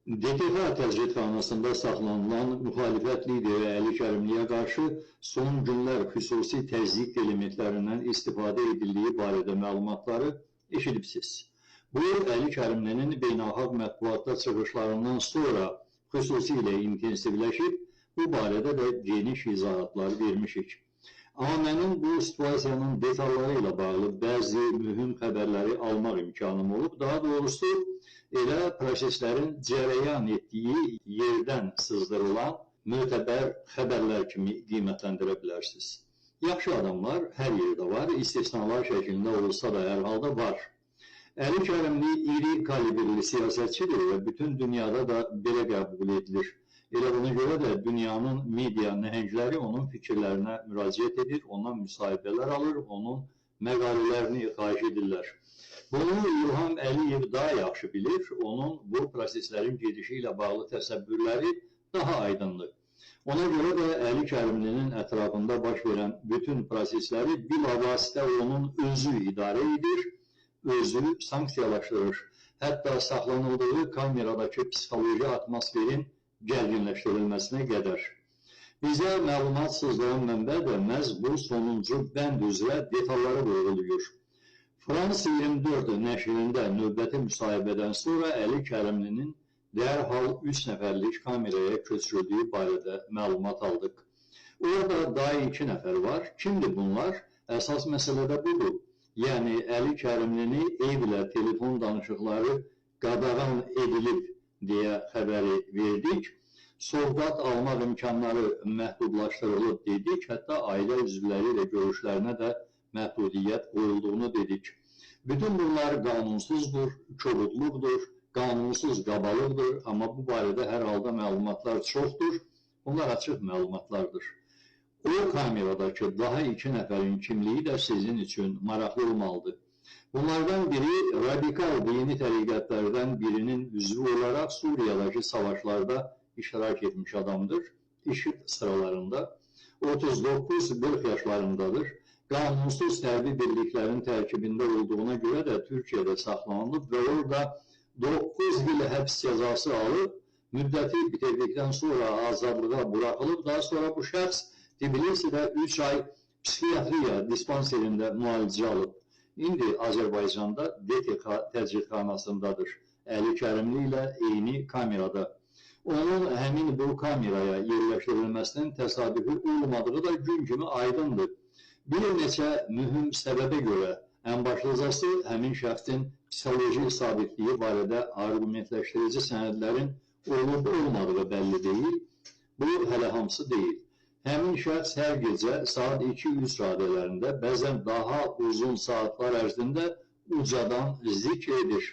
DTK təcridxanasında saxlanılan müxalifət lideri Əli Kərimliyə qarşı son günlər xüsusi təzyiq elementlərindən istifadə edildiyi barədə məlumatları eşidibsiz. Bu, Əli Kərimlinin beynəlxalq mətbuatda çıxışlarından sonra xüsusilə intensivləşib, bu barədə də geniş izahatlar vermişik. Amma mənim bu situasiyanın detalları ilə bağlı bəzi mühüm xəbərləri almaq imkanım olub, daha doğrusu elə proseslərin cərəyan etdiyi yerdən sızdırılan mötəbər xəbərlər kimi qiymətləndirə bilərsiniz. Yaxşı adamlar hər yerdə var, istisnalar şəklində olsa da hər halda var. Əli Kərimli iri kalibrli siyasətçidir və bütün dünyada da belə qəbul edilir. Elə buna görə də dünyanın media nəhəngləri onun fikirlərinə müraciət edir, ondan müsahibələr alır, onun məqalələrini xahiş edirlər. Bunu İlham Əliyev daha yaxşı bilir, onun bu proseslərin gedişi ilə bağlı təsəvvürləri daha aydındır. Ona görə də Əli Kərimlinin ətrafında baş verən bütün prosesləri bilavasitə onun özü idarə edir, özü sanksiyalaşdırır. Hətta saxlanıldığı kameradakı psixoloji atmosferin gərginləşdirilməsinə qədər. Bizə məlumat sızdıran mənbə də məhz bu sonuncu bənd üzrə detalları vurğulayır. Frans 24 nəşrində növbəti müsahibədən sonra Əli Kərimlinin dərhal 3 nəfərlik kameraya köçürüldüyü barədə məlumat aldıq. Orada daha 2 nəfər var. Kimdir bunlar? Əsas məsələ də budur. Yəni, Əli Kərimlini evlə telefon danışıqları qadağan edilib deyə xəbəri verdik. Sovqat almaq imkanları məhdudlaşdırılıb dedik. Hətta ailə üzvləri ilə görüşlərinə də məhdudiyyət qoyulduğunu dedik. Bütün bunlar qanunsuzdur, kobudluqdur, qanunsuz qabalıqdır, amma bu barədə hər halda məlumatlar çoxdur. Bunlar açıq məlumatlardır. O kameradakı daha 2 nəfərin kimliyi də sizin üçün maraqlı olmalıdır. Bunlardan biri radikal dini təriqətlərdən birinin üzvü olaraq Suriyadakı savaşlarda iştirak etmiş adamdır. İŞİD sıralarında 39-40 yaşlarındadır. Qanunsuz hərbi birliklərin tərkibində olduğuna görə də Türkiyədə saxlanılıb və orada 9 il həbs cəzası alıb, müddəti bitirdikdən sonra azadlığa buraxılıb, daha sonra bu şəxs Tbilisidə 3 ay psixiatriya dispanserində müalicə alıb. İndi Azərbaycanda DTK təcridxanasındadır. Əli Kərimli ilə eyni kamerada. Onun həmin bu kameraya yerləşdirilməsinin təsadüfi olmadığı da gün kimi aydındır. Bir neçə mühüm səbəbə görə ən başlıcası həmin şəxsin psixoloji sabitliyi barədə argumentləşdirici sənədlərin olub-olmadığı bəlli deyil. Bu hələ hamısı deyil. Həmin şəxs hər gecə saat 2-3 radələrində, bəzən daha uzun saatlar ərzində ucadan zikr edir.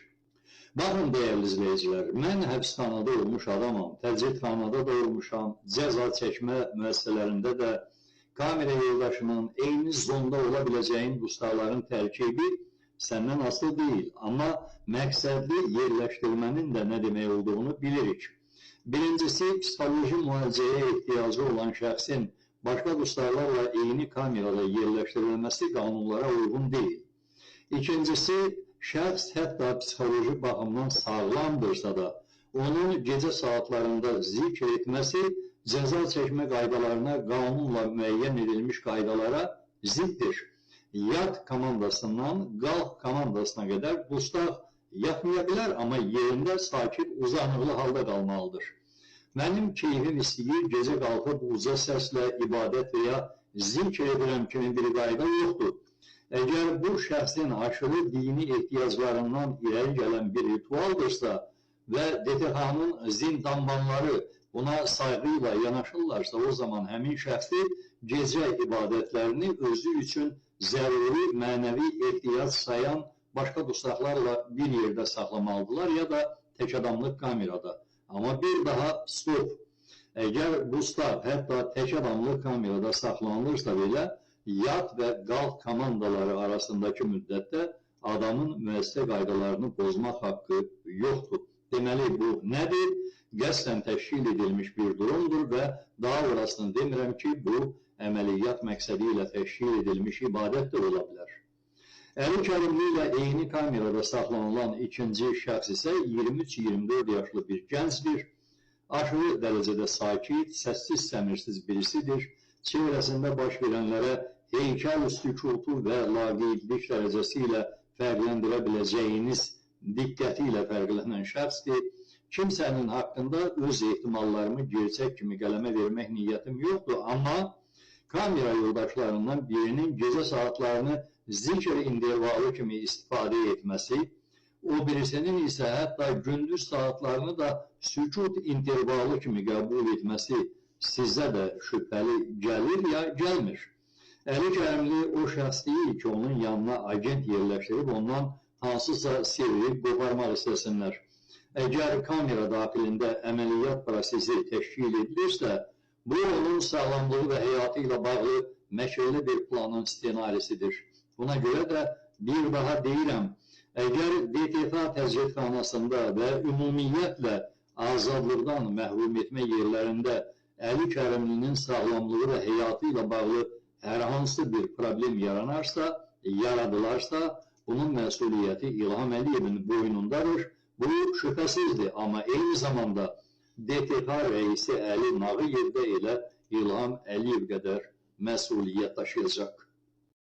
Baxın, dəyərli izləyicilər, mən həbsxanada olmuş adamam, təcridxanada da olmuşam, cəza çəkmə müəssisələrində də kamera yoldaşının eyni zonda ola biləcəyin dustaqların tərkibi səndən asılı deyil. Amma məqsədli yerləşdirmənin də nə demək olduğunu bilirik. Birincisi, psixoloji müalicəyə ehtiyacı olan şəxsin başqa dustaqlarla eyni kamerada yerləşdirilməsi qanunlara uyğun deyil. İkincisi, şəxs hətta psixoloji baxımdan sağlamdırsa da, onun gecə saatlarında zikr etməsi cəza çəkmə qaydalarına, qanunla müəyyən edilmiş qaydalara ziddir. Yat komandasından qalx komandasına qədər dustaq yatmaya bilər, amma yerində sakit, uzanıqlı halda qalmalıdır. Mənim keyfim istəyir, gecə qalxıb uca səslə ibadət və ya zikr edirəm kimi bir qayda yoxdur. Əgər bu şəxsin aşırı dini ehtiyaclarından irəli gələn bir ritualdırsa və DTK-nın zindanbanları buna sayğı ilə yanaşırlarsa, o zaman həmin şəxsi gecə ibadətlərini özü üçün zəruri mənəvi ehtiyac sayan başqa dustaqlarla bir yerdə saxlamalıdırlar ya da tək adamlıq kamerada. Amma bir daha stop. Əgər dustaq hətta tək adamlıq kamerada saxlanılırsa belə, yat və qalx komandaları arasındakı müddətdə adamın müəssisə qaydalarını pozmaq haqqı yoxdur. Deməli, bu nədir? Qəsdən təşkil edilmiş bir durumdur və daha orasını demirəm ki, bu əməliyyat məqsədi ilə təşkil edilmiş ibadət də ola bilər. Əli Kərimli ilə eyni kamerada saxlanılan ikinci şəxs isə 23-24 yaşlı bir gəncdir. Aşırı dərəcədə sakit, səssiz, səmirsiz birisidir. Çevrəsində baş verənlərə heykəl sükutu və laqeydlik dərəcəsi ilə fərqləndirə biləcəyiniz diqqəti ilə fərqlənən şəxsdir. Kimsənin haqqında öz ehtimallarımı gerçək kimi qələmə vermək niyyətim yoxdur, amma kamera yoldaşlarından birinin gecə saatlarını zikr intervalı kimi istifadə etməsi, o birisinin isə hətta gündüz saatlarını da sükut intervalı kimi qəbul etməsi sizə də şübhəli gəlir ya gəlmir. Əli Kərimli o şəxs deyil ki, onun yanına agent yerləşdirib ondan hansısa sirri qoparmaq istəsinlər. Əgər kamera daxilində əməliyyat prosesi təşkil edilirsə, bu onun sağlamlığı və həyatı ilə bağlı məşəlli bir planın ssenarisidir. Buna görə də bir daha deyirəm, əgər DTK təzyiqxanasında və ümumiyyətlə azadlıqdan məhrum etmə yerlərində Əli Kərimlinin sağlamlığı və həyatı ilə bağlı hər hansı bir problem yaradılarsa, bunun məsuliyyəti İlham Əliyevin boynundadır. Bu şübhəsizdir, amma eyni zamanda DTK rəisi Əli Nağıyev də elə İlham Əliyev qədər məsuliyyət daşıyacaq.